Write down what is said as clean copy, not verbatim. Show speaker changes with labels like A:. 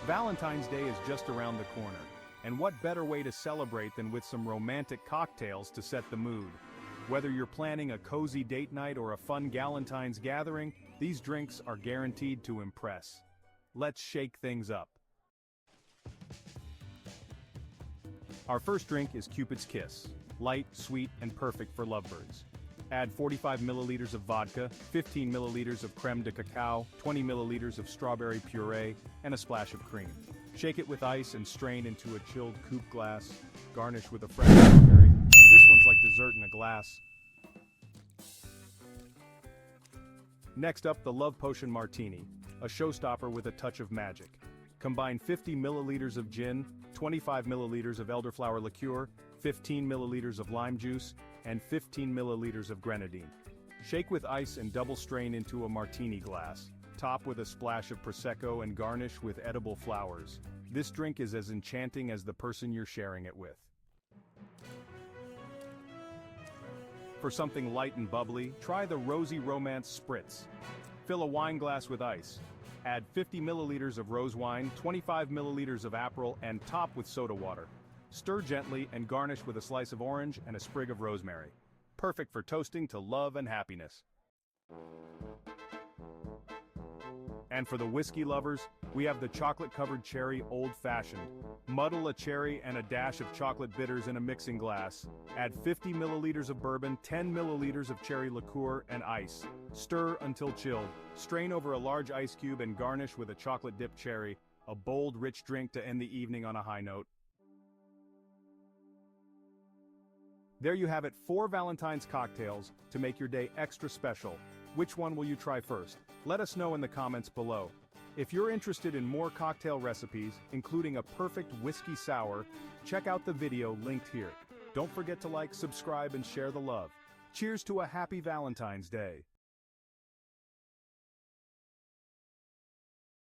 A: Valentine's Day is just around the corner, and what better way to celebrate than with some romantic cocktails to set the mood? Whether you're planning a cozy date night or a fun Galentine's gathering, these drinks are guaranteed to impress. Let's shake things up. Our first drink is Cupid's Kiss. Light, sweet, and perfect for lovebirds. Add 45 milliliters of vodka, 15 milliliters of creme de cacao, 20 milliliters of strawberry puree, and a splash of cream. Shake it with ice and strain into a chilled coupe glass. Garnish with a fresh strawberry. This one's like dessert in a glass. Next up, the Love Potion Martini, a showstopper with a touch of magic. Combine 50 milliliters of gin, 25 milliliters of elderflower liqueur, 15 milliliters of lime juice, and 15 milliliters of grenadine. Shake with ice and double strain into a martini glass. Top with a splash of Prosecco and garnish with edible flowers. This drink is as enchanting as the person you're sharing it with. For something light and bubbly, try the Rosy Romance Spritz. Fill a wine glass with ice. Add 50 milliliters of rose wine, 25 milliliters of Aperol, and top with soda water. Stir gently and garnish with a slice of orange and a sprig of rosemary. Perfect for toasting to love and happiness. And for the whiskey lovers, we have the chocolate-covered cherry old-fashioned. Muddle a cherry and a dash of chocolate bitters in a mixing glass. Add 50 milliliters of bourbon, 10 milliliters of cherry liqueur, and ice. Stir until chilled. Strain over a large ice cube and garnish with a chocolate-dipped cherry. A bold, rich drink to end the evening on a high note. There you have it, 4 Valentine's cocktails to make your day extra special. Which one will you try first? Let us know in the comments below. If you're interested in more cocktail recipes, including a perfect whiskey sour, check out the video linked here. Don't forget to like, subscribe, and share the love. Cheers to a happy Valentine's Day!